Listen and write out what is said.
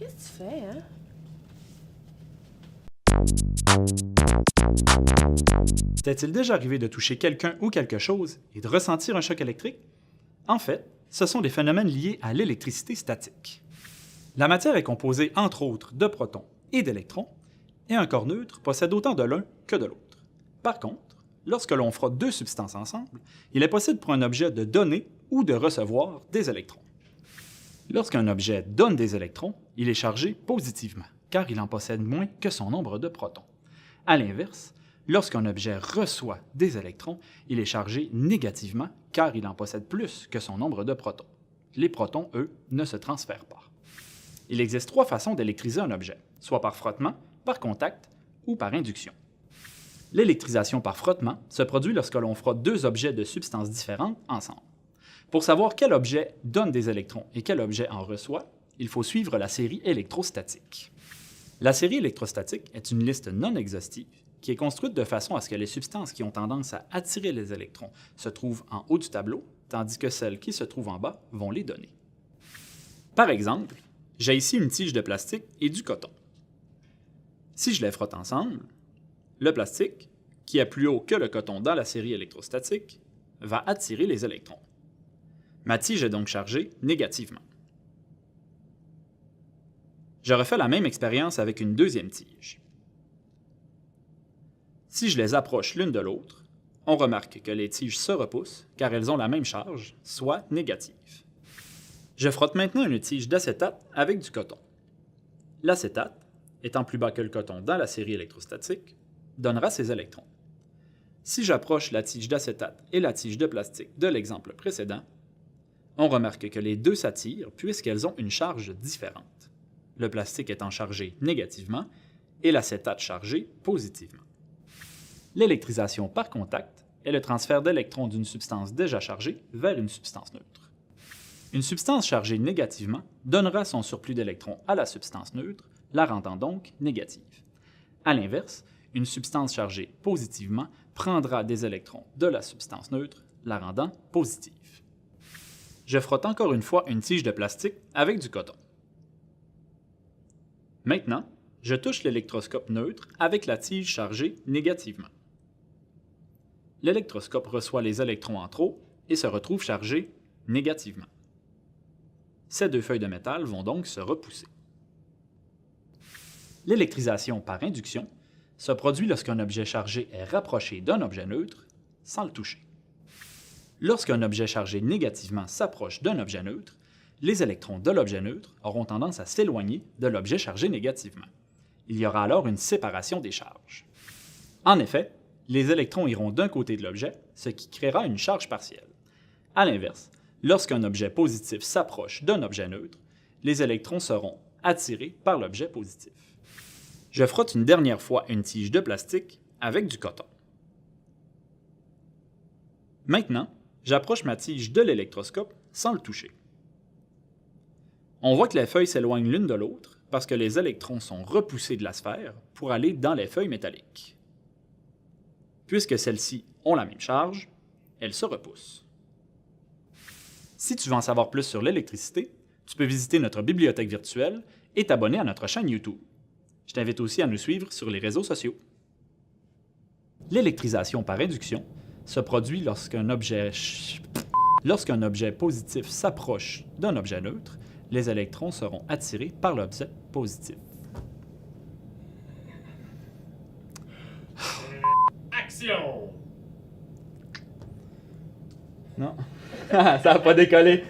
Qu'est-ce que tu fais, hein? T'est-il déjà arrivé de toucher quelqu'un ou quelque chose et de ressentir un choc électrique? En fait, ce sont des phénomènes liés à l'électricité statique. La matière est composée entre autres de protons et d'électrons, et un corps neutre possède autant de l'un que de l'autre. Par contre, lorsque l'on frotte deux substances ensemble, il est possible pour un objet de donner ou de recevoir des électrons. Lorsqu'un objet donne des électrons, il est chargé positivement, car il en possède moins que son nombre de protons. À l'inverse, lorsqu'un objet reçoit des électrons, il est chargé négativement, car il en possède plus que son nombre de protons. Les protons, eux, ne se transfèrent pas. Il existe trois façons d'électriser un objet, soit par frottement, par contact ou par induction. L'électrisation par frottement se produit lorsque l'on frotte deux objets de substances différentes ensemble. Pour savoir quel objet donne des électrons et quel objet en reçoit, il faut suivre la série électrostatique. La série électrostatique est une liste non exhaustive qui est construite de façon à ce que les substances qui ont tendance à attirer les électrons se trouvent en haut du tableau, tandis que celles qui se trouvent en bas vont les donner. Par exemple, j'ai ici une tige de plastique et du coton. Si je les frotte ensemble, le plastique, qui est plus haut que le coton dans la série électrostatique, va attirer les électrons. Ma tige est donc chargée négativement. Je refais la même expérience avec une deuxième tige. Si je les approche l'une de l'autre, on remarque que les tiges se repoussent car elles ont la même charge, soit négative. Je frotte maintenant une tige d'acétate avec du coton. L'acétate, étant plus bas que le coton dans la série électrostatique, donnera ses électrons. Si j'approche la tige d'acétate et la tige de plastique de l'exemple précédent, on remarque que les deux s'attirent puisqu'elles ont une charge différente, le plastique étant chargé négativement et l'acétate chargé positivement. L'électrisation par contact est le transfert d'électrons d'une substance déjà chargée vers une substance neutre. Une substance chargée négativement donnera son surplus d'électrons à la substance neutre, la rendant donc négative. À l'inverse, une substance chargée positivement prendra des électrons de la substance neutre, la rendant positive. Je frotte encore une fois une tige de plastique avec du coton. Maintenant, je touche l'électroscope neutre avec la tige chargée négativement. L'électroscope reçoit les électrons en trop et se retrouve chargé négativement. Ces deux feuilles de métal vont donc se repousser. L'électrisation par induction se produit lorsqu'un objet chargé est rapproché d'un objet neutre sans le toucher. Lorsqu'un objet chargé négativement s'approche d'un objet neutre, les électrons de l'objet neutre auront tendance à s'éloigner de l'objet chargé négativement. Il y aura alors une séparation des charges. En effet, les électrons iront d'un côté de l'objet, ce qui créera une charge partielle. À l'inverse, lorsqu'un objet positif s'approche d'un objet neutre, les électrons seront attirés par l'objet positif. Je frotte une dernière fois une tige de plastique avec du coton. Maintenant, j'approche ma tige de l'électroscope sans le toucher. On voit que les feuilles s'éloignent l'une de l'autre parce que les électrons sont repoussés de la sphère pour aller dans les feuilles métalliques. Puisque celles-ci ont la même charge, elles se repoussent. Si tu veux en savoir plus sur l'électricité, tu peux visiter notre bibliothèque virtuelle et t'abonner à notre chaîne YouTube. Je t'invite aussi à nous suivre sur les réseaux sociaux. L'électrisation par induction se produit lorsqu'un objet positif s'approche d'un objet neutre, les électrons seront attirés par l'objet positif. Action! Non, ça n'a pas décollé.